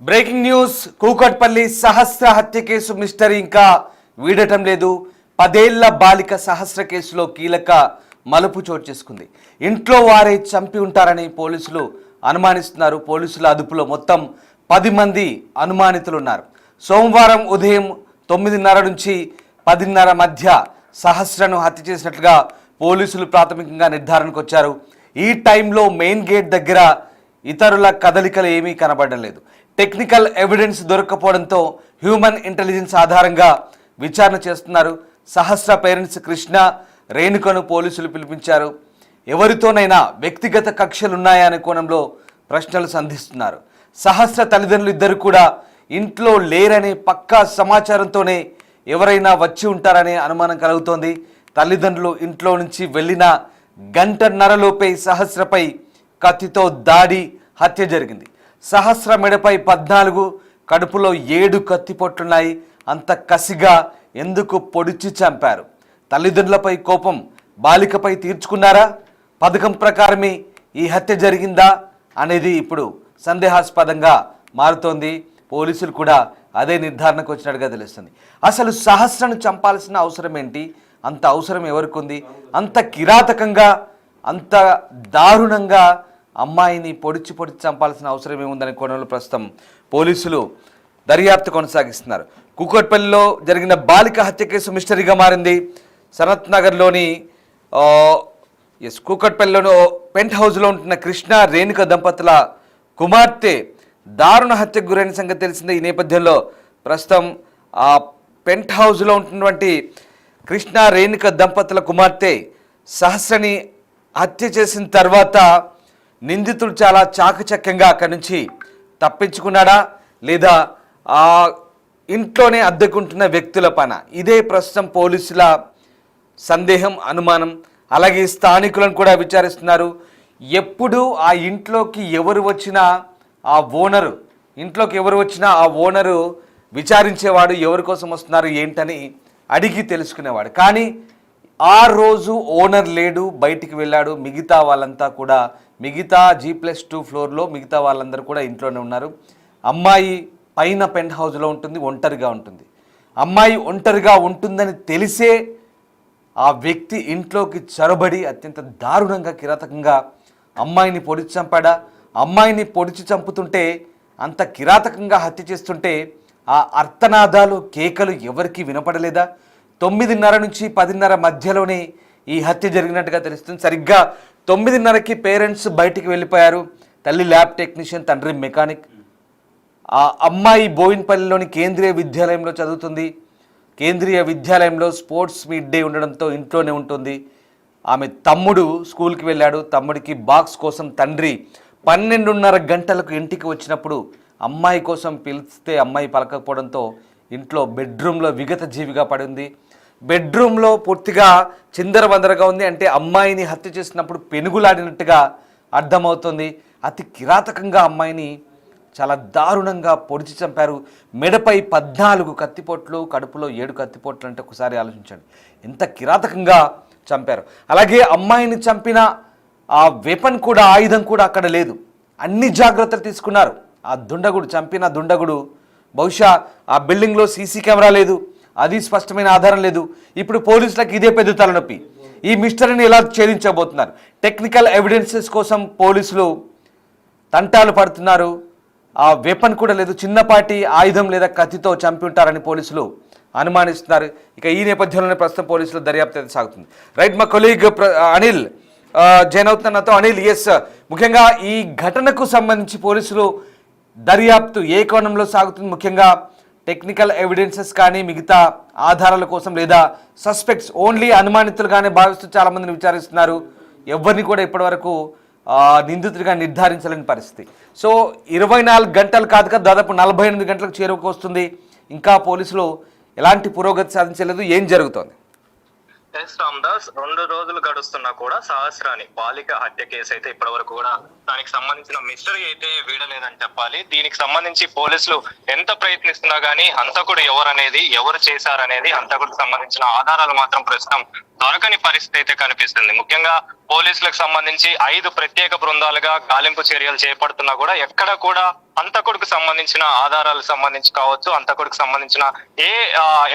Breaking news. Kukatpally సహస్ర హత్య case mystery ఇంకా వీడటం లేదు. 10 ఏళ్ల బాలిక సహస్ర కేసులో కీలక మలుపు చోటు చేసుకుంది. ఇంట్లో వారే చంపి ఉంటారని పోలీసులు అనుమానిస్తున్నారు. పోలీసుల అదుపులో మొత్తం 10 మంది అనుమానితులు ఉన్నారు. సోమవారం ఉదయం 9:30 నుంచి 10:30 మధ్య సహస్రను హత్య చేసినట్లుగా పోలీసులు ప్రాథమికంగా నిర్ధారణకు వచ్చారు. ఈ టైంలో మెయిన్ గేట్ దగ్గర ఇతరుల కదలికలు ఏమీ కనబడడం లేదు. టెక్నికల్ ఎవిడెన్స్ దొరకపోవడంతో హ్యూమన్ ఇంటెలిజెన్స్ ఆధారంగా విచారణ చేస్తున్నారు. సహస్ర పేరెంట్స్ కృష్ణ, రేణుకను పోలీసులు పిలిపించారు. ఎవరితోనైనా వ్యక్తిగత కక్షలున్నాయా అనే కోణంలో ప్రశ్నలు సంధిస్తున్నారు. సహస్ర తల్లిదండ్రులు ఇద్దరు కూడా ఇంట్లో లేరనే పక్కా సమాచారంతోనే ఎవరైనా వచ్చి ఉంటారనే అనుమానం కలుగుతోంది. తల్లిదండ్రులు ఇంట్లో నుంచి వెళ్ళిన గంటన్నరలోపే సహస్రపై కత్తితో దాడి, హత్య జరిగింది. సహస్ర మెడపై 14, కడుపులో 7 కత్తిపొట్లున్నాయి. అంత కసిగా ఎందుకు పొడిచి చంపారు? తల్లిదండ్రులపై కోపం బాలికపై తీర్చుకున్నారా? పథకం ప్రకారమే ఈ హత్య జరిగిందా అనేది ఇప్పుడు సందేహాస్పదంగా మారుతోంది. పోలీసులు కూడా అదే నిర్ధారణకు వచ్చినట్టుగా తెలుస్తుంది. అసలు సహస్రను చంపాల్సిన అవసరం ఏంటి? అంత అవసరం ఎవరికి ఉంది? అంత కిరాతకంగా, అంత దారుణంగా అమ్మాయిని పొడిచి చంపాల్సిన అవసరం ఏముందనే కోణంలో ప్రస్తుతం పోలీసులు దర్యాప్తు కొనసాగిస్తున్నారు. కూకట్పల్లిలో జరిగిన బాలిక హత్య కేసు మిస్టరీగా మారింది. సనత్ నగర్లోని కూకట్పల్లిలోని పెంట్ హౌస్లో ఉంటున్న కృష్ణ, రేణుక దంపతుల కుమార్తె దారుణ హత్యకు గురైన సంగతి తెలిసిందే. ఈ నేపథ్యంలో ప్రస్తుతం ఆ పెంట్ హౌస్లో ఉంటున్నటువంటి కృష్ణ, రేణుక దంపతుల కుమార్తె సహస్రని హత్య చేసిన తర్వాత నిందితుడు చాలా చాకచక్యంగా అక్కడి నుంచి తప్పించుకున్నాడా లేదా ఆ ఇంట్లోనే అద్దెకుంటున్న వ్యక్తుల పైన? ఇదే ప్రస్తుతం పోలీసుల సందేహం, అనుమానం. అలాగే స్థానికులను కూడా విచారిస్తున్నారు. ఎప్పుడు ఆ ఇంట్లోకి ఎవరు వచ్చినా ఆ ఓనరు విచారించేవాడు, ఎవరి కోసం వస్తున్నారు ఏంటని అడిగి తెలుసుకునేవాడు. కానీ ఆ రోజు ఓనర్ లేడు, బయటికి వెళ్ళాడు. మిగతా వాళ్ళంతా కూడా మిగతా G+2 ఫ్లోర్లో మిగతా వాళ్ళందరూ కూడా ఇంట్లోనే ఉన్నారు. అమ్మాయి పైన పెంట్ హౌస్లో ఉంటుంది, ఒంటరిగా ఉంటుంది. అమ్మాయి ఒంటరిగా ఉంటుందని తెలిసే ఆ వ్యక్తి ఇంట్లోకి చొరబడి అత్యంత దారుణంగా, కిరాతకంగా అమ్మాయిని పొడిచి చంపాడా? అమ్మాయిని పొడిచి చంపుతుంటే, అంత కిరాతకంగా హత్య చేస్తుంటే ఆ అర్తనాదాలు, కేకలు ఎవరికి వినపడలేదా? 9:30 నుంచి 10:30 మధ్యలోనే ఈ హత్య జరిగినట్టుగా తెలుస్తుంది. సరిగ్గా 9:30కి పేరెంట్స్ బయటికి వెళ్ళిపోయారు. తల్లి ల్యాబ్ టెక్నీషియన్, తండ్రి మెకానిక్. ఆ అమ్మాయి బోయిన్పల్లిలోని కేంద్రీయ విద్యాలయంలో చదువుతుంది. కేంద్రీయ విద్యాలయంలో స్పోర్ట్స్ మీట్ డే ఉండడంతో ఇంట్లోనే ఉంటుంది. ఆమె తమ్ముడు స్కూల్కి వెళ్ళాడు. తమ్ముడికి బాక్స్ కోసం తండ్రి 12:30 గంటలకు ఇంటికి వచ్చినప్పుడు అమ్మాయి కోసం పిలిస్తే అమ్మాయి పలకపోవడంతో ఇంట్లో బెడ్రూమ్లో విగత జీవిగా పడింది. బెడ్రూమ్లో పూర్తిగా చిందరవందరగా ఉంది. అంటే అమ్మాయిని హత్య చేసినప్పుడు పెనుగులాడినట్టుగా అర్థమవుతుంది. అతి కిరాతకంగా అమ్మాయిని చాలా దారుణంగా పొడిచి చంపారు. మెడపై 14 కత్తిపోట్లు, కడుపులో 7 కత్తిపోట్లు. అంటే ఒకసారి ఆలోచించండి ఎంత కిరాతకంగా చంపారు. అలాగే అమ్మాయిని చంపిన ఆ వెపన్ కూడా, ఆయుధం కూడా అక్కడ లేదు. అన్ని జాగ్రత్తలు తీసుకున్నారు. ఆ దుండగుడు, చంపిన దుండగుడు బహుశా ఆ బిల్డింగ్లో సీసీ కెమెరా లేదు, అది స్పష్టమైన ఆధారం లేదు. ఇప్పుడు పోలీసులకు ఇదే పెద్ద తలనొప్పి. ఈ మిస్టరీని ఎలా ఛేదించబోతున్నారు? టెక్నికల్ ఎవిడెన్సెస్ కోసం పోలీసులు తంటాలు పడుతున్నారు. ఆ వెపన్ కూడా లేదు, చిన్నపాటి ఆయుధం లేదా కత్తితో చంపి ఉంటారని పోలీసులు అనుమానిస్తున్నారు. ఇక ఈ నేపథ్యంలోనే ప్రస్తుతం పోలీసుల దర్యాప్తు అయితే సాగుతుంది. రైట్, మా కొలీగ్ అనిల్ జాయిన్ అవుతున్నతో. అనిల్, ఎస్, ముఖ్యంగా ఈ ఘటనకు సంబంధించి పోలీసులు దర్యాప్తు ఏ కోణంలో సాగుతుంది? ముఖ్యంగా టెక్నికల్ ఎవిడెన్సెస్ కానీ, మిగతా ఆధారాల కోసం, లేదా సస్పెక్ట్స్ ఓన్లీ అనుమానితులుగానే భావిస్తూ చాలామందిని విచారిస్తున్నారు. ఎవరిని కూడా ఇప్పటివరకు నిందితుడిగా నిర్ధారించలేని పరిస్థితి. సో 24 గంటలు కాదు కదా, దాదాపు 48 గంటలకు చేరువకు వస్తుంది. ఇంకా పోలీసులు ఎలాంటి పురోగతి సాధించలేదు. ఏం జరుగుతోంది? రామ్దాస్, 2 రోజులు గడుస్తున్నా కూడా సహస్రాని బాలిక హత్య కేసు అయితే ఇప్పటి వరకు కూడా దానికి సంబంధించిన మిస్టరీ అయితే వీడలేదని చెప్పాలి. దీనికి సంబంధించి పోలీసులు ఎంత ప్రయత్నిస్తున్నా గానీ హంతకుడు ఎవరనేది, ఎవరు చేశారనేది, హంతకుడికి సంబంధించిన ఆధారాలు మాత్రం ప్రస్తుతం దొరకని పరిస్థితి అయితే కనిపిస్తుంది. ముఖ్యంగా పోలీసులకు సంబంధించి 5 ప్రత్యేక బృందాలుగా గాలింపు చర్యలు చేపడుతున్నా కూడా ఎక్కడ కూడా హంతకుడికి సంబంధించిన ఆధారాలకు సంబంధించి కావచ్చు, హంతకుడికి సంబంధించిన ఏ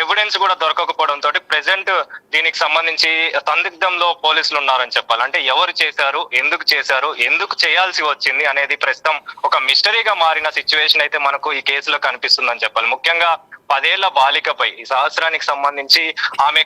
ఎవిడెన్స్ కూడా దొరకకపోవడం తోటి ప్రెసెంట్ దీనికి సంబంధించి సందిగ్ధంలో పోలీసులు ఉన్నారని చెప్పాలి. అంటే ఎవరు చేశారు, ఎందుకు చేయాల్సి వచ్చింది అనేది ప్రస్తుతం ఒక మిస్టరీగా మారిన సిచ్యువేషన్ అయితే మనకు ఈ కేసులో కనిపిస్తుందని చెప్పాలి. ముఖ్యంగా 10 ఏళ్ల బాలికపై ఈ సహస్రానికి సంబంధించి ఆమె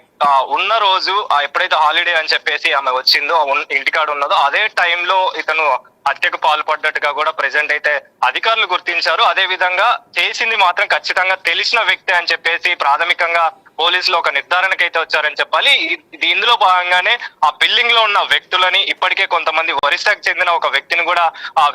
ఉన్న రోజు ఎప్పుడైతే హాలిడే అని చెప్పేసి ఆమె వచ్చిందో ఇంటికాడ ఉన్నదో అదే టైంలో ఇతను హత్యకు పాల్పడ్డట్టుగా కూడా ప్రెసెంట్ అయితే అధికారులు గుర్తించారు. అదే విధంగా చేసింది మాత్రం ఖచ్చితంగా తెలిసిన వ్యక్తి అని చెప్పేసి ప్రాథమికంగా పోలీసులు ఒక నిర్ధారణకైతే వచ్చారని చెప్పాలి. ఇందులో భాగంగానే ఆ బిల్డింగ్ లో ఉన్న వ్యక్తులని ఇప్పటికే కొంతమంది ఒరిస్సాకు చెందిన ఒక వ్యక్తిని కూడా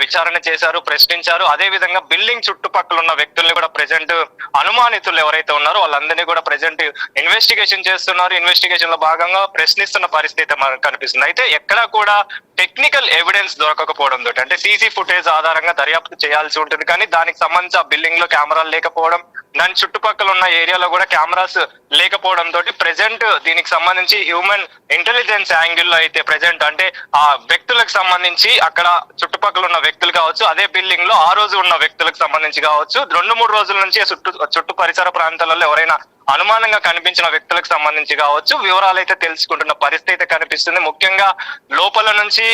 విచారణ చేశారు, ప్రశ్నించారు. అదే విధంగా బిల్డింగ్ చుట్టుపక్కల ఉన్న వ్యక్తుల్ని కూడా ప్రెసెంట్ అనుమానితులు ఎవరైతే ఉన్నారో వాళ్ళందరినీ కూడా ప్రెసెంట్ ఇన్వెస్టిగేషన్ చేస్తున్నారు. ఇన్వెస్టిగేషన్ లో భాగంగా ప్రశ్నిస్తున్న పరిస్థితి మనకు కనిపిస్తుంది. అయితే ఎక్కడా కూడా టెక్నికల్ ఎవిడెన్స్ దొరకకపోవడం తోటి, అంటే సీసీ ఫుటేజ్ ఆధారంగా దర్యాప్తు చేయాల్సి ఉంటుంది. కానీ దానికి సంబంధించి ఆ బిల్డింగ్ లో కెమెరాలు లేకపోవడం, దాని చుట్టుపక్కల ఉన్న ఏరియాలో కూడా కెమెరాస్ లేకపోవడం తోటి ప్రెసెంట్ దీనికి సంబంధించి హ్యూమన్ ఇంటెలిజెన్స్ యాంగిల్ లో అయితే ప్రెసెంట్ అంటే ఆ వ్యక్తులకు సంబంధించి అక్కడ చుట్టుపక్కల ఉన్న వ్యక్తులు కావచ్చు, అదే బిల్డింగ్ లో ఆ రోజు ఉన్న వ్యక్తులకు సంబంధించి కావచ్చు, 2-3 రోజుల నుంచి చుట్టూ పరిసర ప్రాంతాలలో ఎవరైనా అనుమానంగా కనిపించిన వ్యక్తులకు సంబంధించి కావచ్చు వివరాలు అయితే తెలుసుకుంటున్న పరిస్థితి అయితే కనిపిస్తుంది. ముఖ్యంగా లోపల నుంచి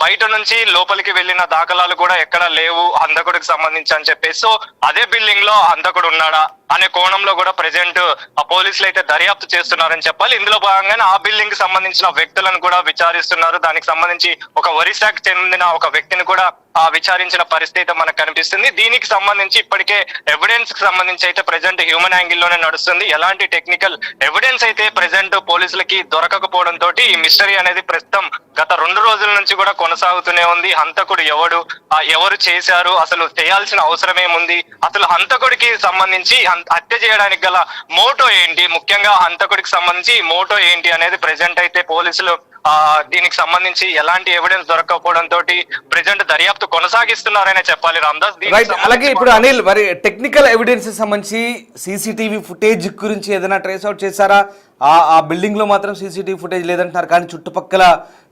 బయట నుంచి లోపలికి వెళ్ళిన దాఖలాలు కూడా ఎక్కడ లేవు హంతకుడికి సంబంధించి అని చెప్పేసి, సో అదే బిల్డింగ్ లో హంతకుడు ఉన్నాడా అనే కోణంలో కూడా ప్రెసెంట్ ఆ పోలీసులు అయితే దర్యాప్తు చేస్తున్నారని చెప్పాలి. ఇందులో భాగంగానే ఆ బిల్డింగ్ కి సంబంధించిన వ్యక్తులను కూడా విచారిస్తున్నారు. దానికి సంబంధించి ఒక ఒరిస్సాకు చెందిన ఒక వ్యక్తిని కూడా విచారించిన పరిస్థితి మనకు కనిపిస్తుంది. దీనికి సంబంధించి ఇప్పటికే ఎవిడెన్స్ కి సంబంధించి అయితే ప్రెసెంట్ హ్యూమన్ యాంగిల్ లోనే నడుస్తుంది. ఎలాంటి టెక్నికల్ ఎవిడెన్స్ అయితే ప్రెసెంట్ పోలీసులకి దొరకకపోవడం తోటి ఈ మిస్టరీ అనేది ప్రస్తుతం గత 2 రోజుల నుంచి కూడా కొనసాగుతూనే ఉంది. హంతకుడు ఎవరు చేశారు, అసలు చేయాల్సిన అవసరం ఏముంది, అసలు హంతకుడికి సంబంధించి హత్య చేయడానికి గల మోటో ఏంటి, ముఖ్యంగా హంతకుడికి సంబంధించి మోటో ఏంటి అనేది ప్రెసెంట్ అయితే పోలీసులు దీనికి సంబంధించి ఎలాంటి ఎవిడెన్స్ దొరకకపోవడం తోటి ప్రెసెంట్ దర్యాప్తు కొనసాగిస్తున్నారనే చెప్పాలి రామ్దాస్. అలాగే ఇప్పుడు అనిల్, మరి టెక్నికల్ ఎవిడెన్స్ సంబంధించి సీసీటీవీ ఫుటేజ్ గురించి ఏదైనా ట్రేస్ అవుట్ చేశారా? ఆ బిల్డింగ్ లో మాత్రం సీసీటీవీ ఫుటేజ్ లేదంటున్నారు, కానీ చుట్టుపక్కల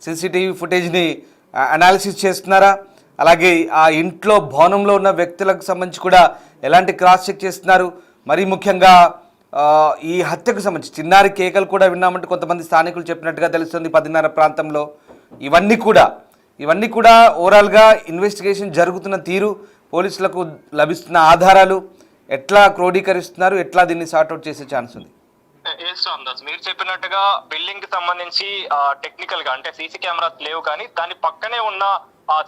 సీసీటీవీ ఫుటేజ్ ని అనాలిసిస్ చేస్తున్నారా? అలాగే ఆ ఇంట్లో భవనంలో ఉన్న వ్యక్తులకు సంబంధించి కూడా ఎలాంటి క్రాస్ చెక్ చేస్తున్నారు? మరీ ముఖ్యంగా ఈ హత్యకు సంబంధించి చిన్నారి కేకలు కూడా విన్నామంటే కొంతమంది స్థానికులు చెప్పినట్టుగా తెలుస్తుంది 10:30 ప్రాంతంలో. ఇవన్నీ కూడా ఓవరాల్గా ఇన్వెస్టిగేషన్ జరుగుతున్న తీరు, పోలీసులకు లభిస్తున్న ఆధారాలు ఎట్లా క్రోడీకరిస్తున్నారు, ఎట్లా దీన్ని సార్ట్అవుట్ చేసే ఛాన్స్ ఉంది? మీరు చెప్పినట్టుగా బిల్డింగ్ కి సంబంధించి టెక్నికల్ గా అంటే సీసీ కెమెరాస్ లేవు, కానీ దాని పక్కనే ఉన్న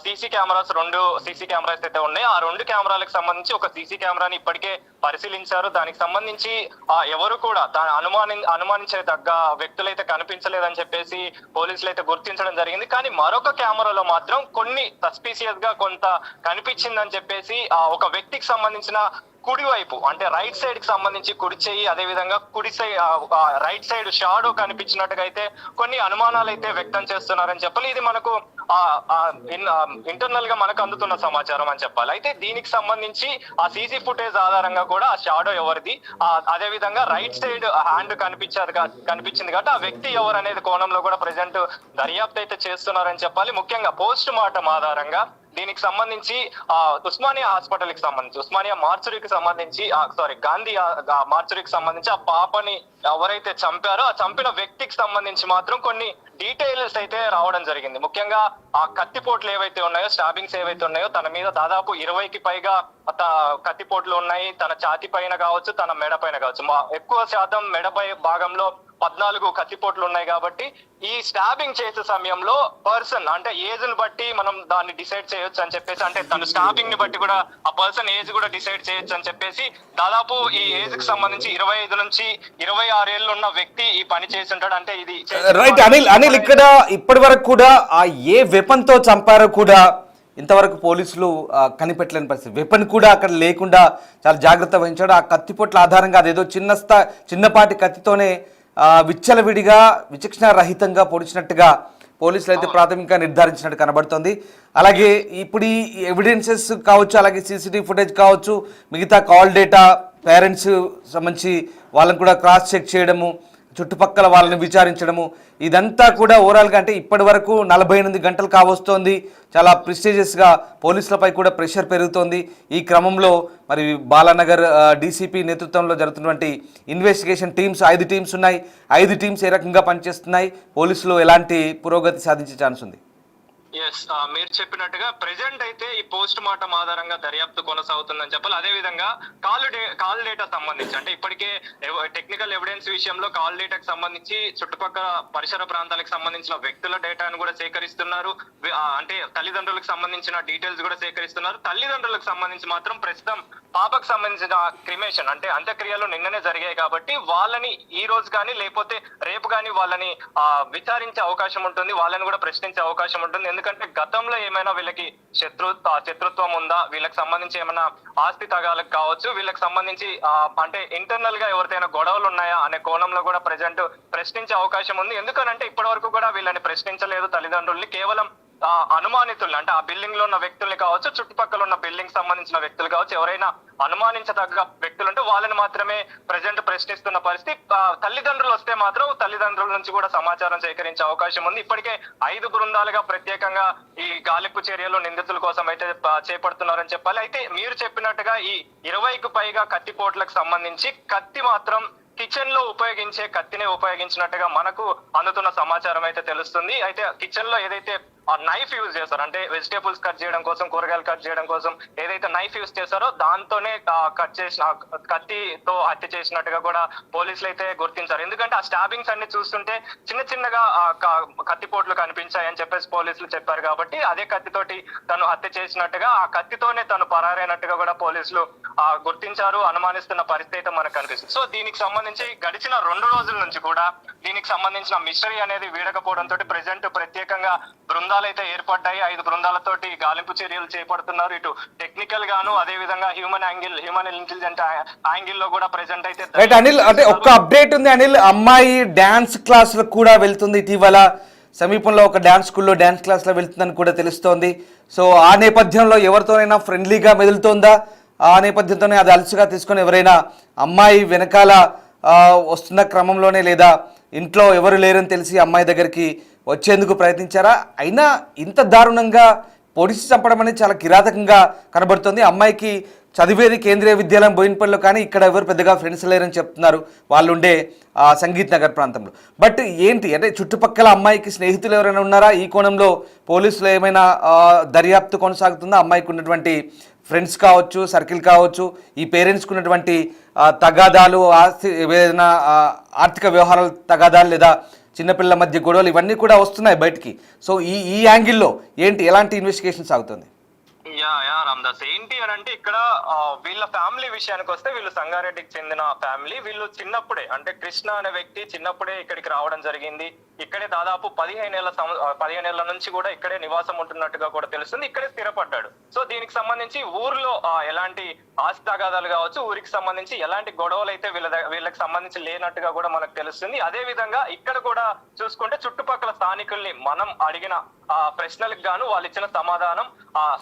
సీసీ కెమెరాస్ 2 సీసీ కెమెరాస్ అయితే ఉన్నాయి. ఆ 2 కెమెరాలకు సంబంధించి ఒక సీసీ కెమెరాని ఇప్పటికే పరిశీలించారు. దానికి సంబంధించి ఎవరు కూడా అనుమానించే తగ్గ వ్యక్తులైతే కనిపించలేదని చెప్పేసి పోలీసులు అయితే గుర్తించడం జరిగింది. కానీ మరొక కెమెరాలో మాత్రం కొన్ని సస్పీషియస్ గా కొంత కనిపించిందని చెప్పేసి ఒక వ్యక్తికి సంబంధించిన కుడి వైపు అంటే రైట్ సైడ్ కి సంబంధించి కుడి చెయ్యి, అదే విధంగా కుడి సైడ్ రైట్ సైడ్ షాడో కనిపించినట్టుగా అయితే కొన్ని అనుమానాలు అయితే వ్యక్తం చేస్తున్నారని చెప్పాలి. ఇది మనకు ఇంటర్నల్ గా మనకు అందుతున్న సమాచారం అని చెప్పాలి. అయితే దీనికి సంబంధించి ఆ సీసీ ఫుటేజ్ ఆధారంగా కూడా ఆ షాడో ఎవరిది, అదే విధంగా రైట్ సైడ్ హ్యాండ్ కనిపించింది కాబట్టి ఆ వ్యక్తి ఎవరు అనేది కోణంలో కూడా ప్రెసెంట్ దర్యాప్తు అయితే చేస్తున్నారని చెప్పాలి. ముఖ్యంగా పోస్ట్ మార్టం ఆధారంగా దీనికి సంబంధించి ఉస్మానియా హాస్పిటల్ కి సంబంధించి ఉస్మానియా మార్చురీకి సంబంధించి గాంధీ మార్చురీకి సంబంధించి ఆ పాపని ఎవరైతే చంపారో ఆ చంపిన వ్యక్తికి సంబంధించి మాత్రం కొన్ని డీటెయిల్స్ అయితే రావడం జరిగింది. ముఖ్యంగా ఆ కత్తిపోట్లు ఏవైతే ఉన్నాయో, స్టాబింగ్స్ ఏవైతే ఉన్నాయో, తన మీద దాదాపు 20కి పైగా కత్తిపోట్లు ఉన్నాయి. తన ఛాతి పైన కావచ్చు, తన మెడ పైన కావచ్చు, ఎక్కువ శాతం మెడపై భాగంలో 14 కత్తిపోట్లు ఉన్నాయి. కాబట్టి ఈ స్టాబింగ్ చేసే సమయంలో పర్సన్ అంటే ఏజ్ ని బట్టి మనం దాన్ని డిసైడ్ చేయొచ్చు అని చెప్పేసి, అంటే తన స్టాబింగ్ ని బట్టి కూడా ఆ పర్సన్ ఏజ్ కూడా డిసైడ్ చేయొచ్చు అని చెప్పేసి, దాదాపు ఈ ఏజ్ కి సంబంధించి 25 నుంచి 26 ఏళ్ళు ఉన్న వ్యక్తి ఈ పని చేసి ఉంటాడు. అంటే ఇది రైట్. అనిల్ ఇక్కడ ఇప్పటి వరకు కూడా ఆ ఏ వెపన్ తో చంపారో కూడా ఇంతవరకు పోలీసులు కనిపెట్టలేని పరిస్థితి. వెపన్ కూడా అక్కడ లేకుండా చాలా జాగ్రత్త వహించాడు. ఆ కత్తిపోట్ల ఆధారంగా అదేదో చిన్నపాటి కత్తితోనే విచ్చలవిడిగా విచక్షణ రహితంగా పొడిచినట్టుగా పోలీసులు అయితే ప్రాథమికంగా నిర్ధారించినట్టు కనబడుతుంది. అలాగే ఇప్పుడు ఈ ఎవిడెన్సెస్ కావచ్చు, అలాగే సీసీటీవీ ఫుటేజ్ కావచ్చు, మిగతా కాల్ డేటా, పేరెంట్స్ సంబంధించి వాళ్ళని కూడా క్రాస్ చెక్ చేయడము, చుట్టుపక్కల వాళ్ళని విచారించడము ఇదంతా కూడా ఓవరాల్గా అంటే ఇప్పటి వరకు 48 గంటలు కావస్తోంది. చాలా ప్రెస్టీజియస్గా పోలీసులపై కూడా ప్రెషర్ పెరుగుతోంది. ఈ క్రమంలో మరి బాలానగర్ డీసీపీ నేతృత్వంలో జరుగుతున్నటువంటి ఇన్వెస్టిగేషన్ టీమ్స్ 5 టీమ్స్ ఉన్నాయి. 5 టీమ్స్ ఏ రకంగా పనిచేస్తున్నాయి, పోలీసులు ఎలాంటి పురోగతి సాధించే ఛాన్స్ ఉంది? ఎస్, మీరు చెప్పినట్టుగా ప్రెసెంట్ అయితే ఈ పోస్ట్ మార్టం ఆధారంగా దర్యాప్తు కొనసాగుతుందని చెప్పాలి. అదే విధంగా కాల్ డేటా సంబంధించి అంటే ఇప్పటికే టెక్నికల్ ఎవిడెన్స్ విషయంలో కాల్ డేటాకు సంబంధించి చుట్టుపక్కల పరిసర ప్రాంతాలకు సంబంధించిన వ్యక్తుల డేటాను కూడా సేకరిస్తున్నారు. అంటే తల్లిదండ్రులకు సంబంధించిన డీటెయిల్స్ కూడా సేకరిస్తున్నారు. తల్లిదండ్రులకు సంబంధించి మాత్రం ప్రస్తుతం పాపకు సంబంధించిన క్రిమేషన్ అంటే అంత్యక్రియలు నిన్ననే జరిగాయి కాబట్టి వాళ్ళని ఈ రోజు కానీ లేకపోతే రేపు కానీ వాళ్ళని విచారించే అవకాశం ఉంటుంది, వాళ్ళని కూడా ప్రశ్నించే అవకాశం ఉంటుంది. ఎందుకంటే గతంలో ఏమైనా వీళ్ళకి శత్రుత్వం ఉందా, వీళ్ళకి సంబంధించి ఏమైనా ఆస్తి తగాలకు కావచ్చు, వీళ్ళకి సంబంధించి అంటే ఇంటర్నల్ గా ఎవరికైనా గొడవలు ఉన్నాయా అనే కోణంలో కూడా ప్రజెంట్ ప్రశ్నించే అవకాశం ఉంది. ఎందుకనంటే ఇప్పటి వరకు కూడా వీళ్ళని ప్రశ్నించలేదు తల్లిదండ్రుల్ని. కేవలం అనుమానితులు అంటే ఆ బిల్డింగ్ లో ఉన్న వ్యక్తుల్ని కావచ్చు, చుట్టుపక్కల ఉన్న బిల్డింగ్ సంబంధించిన వ్యక్తులు కావచ్చు, ఎవరైనా అనుమానించదగ్గ వ్యక్తులు ఉంటే వాళ్ళని మాత్రమే ప్రజెంట్ ప్రశ్నిస్తున్న పరిస్థితి. తల్లిదండ్రులు వస్తే మాత్రం తల్లిదండ్రుల నుంచి కూడా సమాచారం సేకరించే అవకాశం ఉంది. ఇప్పటికే 5 బృందాలుగా ప్రత్యేకంగా ఈ గాలింపు చర్యలు నిందితుల కోసం అయితే చేపడుతున్నారని చెప్పాలి. అయితే మీరు చెప్పినట్టుగా ఈ 20కు పైగా కత్తిపోట్లకు సంబంధించి కత్తి మాత్రం కిచెన్ లో ఉపయోగించే కత్తినే ఉపయోగించినట్టుగా మనకు అందుతున్న సమాచారం అయితే తెలుస్తుంది. అయితే కిచెన్ లో ఏదైతే నైఫ్ యూజ్ చేస్తారు అంటే వెజిటేబుల్స్ కట్ చేయడం కోసం, కూరగాయలు కట్ చేయడం కోసం ఏదైతే నైఫ్ యూజ్ చేస్తారో దాంతోనే కట్ చేసిన కత్తితో హత్య చేసినట్టుగా కూడా పోలీసులు అయితే గుర్తించారు. ఎందుకంటే ఆ స్టాబింగ్స్ అన్ని చూస్తుంటే చిన్న చిన్నగా కత్తిపోట్లు కనిపించాయని చెప్పేసి పోలీసులు చెప్పారు కాబట్టి అదే కత్తితోటి తను హత్య చేసినట్టుగా ఆ కత్తితోనే తను పరారైనట్టుగా కూడా పోలీసులు గుర్తించారు, అనుమానిస్తున్న పరిస్థితి అయితే మనకు కనిపిస్తుంది. సో దీనికి సంబంధించి గడిచిన 2 రోజుల నుంచి కూడా దీనికి సంబంధించిన మిస్టరీ అనేది వీడకపోవడంతో ప్రెసెంట్ ప్రత్యేకంగా బృందాలు అయితే ఏర్పడ్డాయి. 5 బృందాలతోటి గాలింపు చర్యలు చేపడుతున్నారు. ఇటు టెక్నికల్ గాను అదే విధంగా హ్యూమన్ ఇంటెలిజెంట్ యాంగిల్ లో కూడా ప్రెసెంట్ అయితే రైట్. అనిల్, అంటే ఒక్క అప్డేట్ ఉంది అనిల్, అమ్మాయి డాన్స్ క్లాసులకు కూడా వెళ్తుంది. ఇటీవల సమీపంలో ఒక డాన్స్ స్కూల్లో డాన్స్ క్లాస్లో వెళ్తుందని కూడా తెలుస్తోంది. సో ఆ నేపథ్యంలో ఎవరితోనైనా ఫ్రెండ్లీగా మెదులుతోందా? ఆ నేపథ్యంతోనే అది అలసిగా తీసుకొని ఎవరైనా అమ్మాయి వెనకాల వస్తున్న క్రమంలోనే లేదా ఇంట్లో ఎవరు లేరని తెలిసి అమ్మాయి దగ్గరికి వచ్చేందుకు ప్రయత్నించారా? అయినా ఇంత దారుణంగా పొడిచి చంపడం అనేది చాలా కిరాతకంగా కనబడుతుంది. అమ్మాయికి చదివేది కేంద్రీయ విద్యాలయం బోయినపల్లిలో, కానీ ఇక్కడ ఎవరు పెద్దగా ఫ్రెండ్స్ లేరని చెప్తున్నారు వాళ్ళు ఉండే సంగీత్ నగర్ ప్రాంతంలో. బట్ ఏంటి అంటే చుట్టుపక్కల అమ్మాయికి స్నేహితులు ఎవరైనా ఉన్నారా? ఈ కోణంలో పోలీసులు ఏమైనా దర్యాప్తు కొనసాగుతుందా? అమ్మాయికి ఉన్నటువంటి ఫ్రెండ్స్ కావచ్చు, సర్కిల్ కావచ్చు, ఈ పేరెంట్స్కి ఉన్నటువంటి తగాదాలు, ఏదైనా ఆర్థిక వ్యవహారాలు తగాదాలు లేదా చిన్నపిల్లల మధ్య గొడవలు ఇవన్నీ కూడా వస్తున్నాయి బయటికి. సో ఈ యాంగిల్లో ఏంటి, ఎలాంటి ఇన్వెస్టిగేషన్ సాగుతుంది? రామ్దాస్, ఏంటి అని అంటే ఇక్కడ వీళ్ళ ఫ్యామిలీ విషయానికి వస్తే వీళ్ళు సంగారెడ్డికి చెందిన ఫ్యామిలీ. వీళ్ళు చిన్నప్పుడే అంటే కృష్ణ అనే వ్యక్తి చిన్నప్పుడే ఇక్కడికి రావడం జరిగింది. ఇక్కడే దాదాపు 15 ఏళ్ల నుంచి కూడా ఇక్కడే నివాసం ఉంటున్నట్టుగా కూడా తెలుస్తుంది. ఇక్కడే స్థిరపడ్డాడు. సో దీనికి సంబంధించి ఊర్లో ఎలాంటి ఆస్తి తగాదాలు కావచ్చు, ఊరికి సంబంధించి ఎలాంటి గొడవలు అయితే వీళ్ళకి సంబంధించి లేనట్టుగా కూడా మనకు తెలుస్తుంది. అదే విధంగా ఇక్కడ కూడా చూసుకుంటే చుట్టుపక్కల స్థానికుల్ని మనం అడిగిన ప్రశ్నలకు గాను వాళ్ళు ఇచ్చిన సమాధానం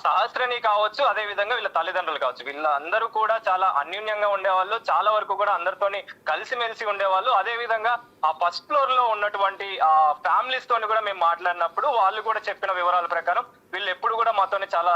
సహస్రని కావచ్చు, అదే విధంగా వీళ్ళ తల్లిదండ్రులు కావచ్చు, వీళ్ళందరూ కూడా చాలా అన్యూన్యంగా ఉండేవాళ్ళు. చాలా వరకు కూడా అందరితోని కలిసిమెలిసి ఉండేవాళ్ళు. అదే విధంగా ఆ ఫస్ట్ ఫ్లోర్ లో ఉన్నటువంటి ఫ్యామిలీస్ తోని కూడా మేము మాట్లాడినప్పుడు వాళ్ళు కూడా చెప్పిన వివరాల ప్రకారం వీళ్ళు ఎప్పుడు కూడా మాతోని చాలా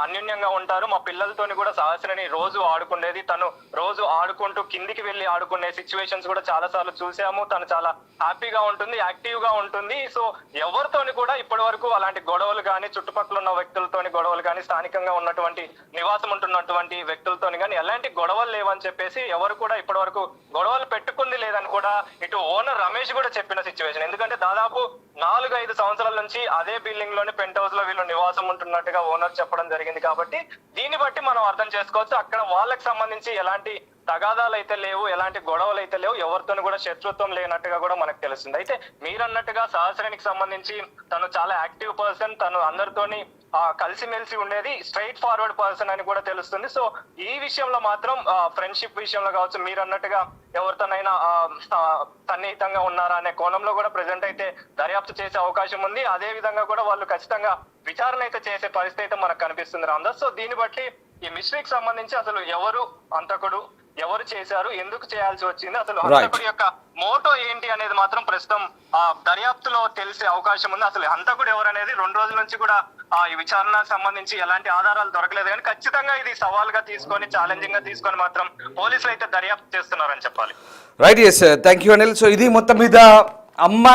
అన్యూన్యంగా ఉంటారు. మా పిల్లలతోని కూడా సహస్రని రోజు ఆడుకునేది, తను రోజు ఆడుకుంటూ కిందికి వెళ్ళి ఆడుకునే సిచ్యువేషన్స్ కూడా చాలా సార్లు చూసాము. తను చాలా హ్యాపీగా ఉంటుంది, యాక్టివ్ గా ఉంటుంది. సో ఎవరితోని కూడా ఇప్పటి వరకు అలాంటి గొడవలు కానీ, చుట్టుపక్కల ఉన్న వ్యక్తులతోని గొడవలు కానీ, స్థానికంగా ఉన్నటువంటి నివాసం ఉంటున్నటువంటి వ్యక్తులతోని కానీ ఎలాంటి గొడవలు లేవని చెప్పేసి ఎవరు కూడా ఇప్పటి వరకు గొడవలు పెట్టుకుంది లేదని కూడా ఇటు ఓనర్ రమేష్ కూడా చెప్పిన సిచ్యువేషన్. ఎందుకంటే దాదాపు 4-5 సంవత్సరాల నుంచి అదే బిల్డింగ్ లోని పెంట్ హౌస్ లో వీళ్ళు నివాసం ఉంటున్నట్టుగా ఓనర్ చెప్పడం జరిగింది. కాబట్టి దీన్ని బట్టి మనం అర్థం చేసుకోవచ్చు అక్కడ వాళ్ళకి సంబంధించి ఎలాంటి తగాదాలు అయితే లేవు, ఎలాంటి గొడవలు అయితే లేవు, ఎవరితోని కూడా శత్రుత్వం లేనట్టుగా కూడా మనకు తెలుస్తుంది. అయితే మీరన్నట్టుగా సహస్రానికి సంబంధించి తను చాలా యాక్టివ్ పర్సన్, తను అందరితోని కలిసిమెలిసి ఉండేది, స్ట్రైట్ ఫార్వర్డ్ పర్సన్ అని కూడా తెలుస్తుంది. సో ఈ విషయంలో మాత్రం ఫ్రెండ్షిప్ విషయంలో కావచ్చు, మీరు అన్నట్టుగా ఎవరితోనైనా సన్నిహితంగా ఉన్నారా అనే కోణంలో కూడా ప్రెసెంట్ అయితే దర్యాప్తు చేసే అవకాశం ఉంది. అదే విధంగా కూడా వాళ్ళు ఖచ్చితంగా విచారణ అయితే చేసే పరిస్థితి అయితే మనకు కనిపిస్తుంది రామ్దాస్. సో దీన్ని బట్టి ఈ మిస్టరీకి సంబంధించి అసలు ఎవరు అంతకుడు, ఎవరు చేశారు, ఎందుకు చేయాల్సి వచ్చింది, అసలు హంతకుడి యొక్క మోటో ఏంటి అనేది మాత్రం ప్రస్తుతం ఆ దర్యాప్తులో తెలిసే అవకాశం ఉంది. అసలు హంతకుడు ఎవరు అనేది 2 రోజుల నుంచి కూడా ఈ విచారణకు సంబంధించి ఎలాంటి ఆధారాలు దొరకలేదు. కానీ ఖచ్చితంగా ఇది సవాల్గా తీసుకొని, ఛాలెంజింగ్ గా తీసుకొని మాత్రం పోలీసులు అయితే దర్యాప్తు చేస్తున్నారని చెప్పాలి. Right, yes, thank you Anil. So ఇది మొత్తం మీద అమ్మాయి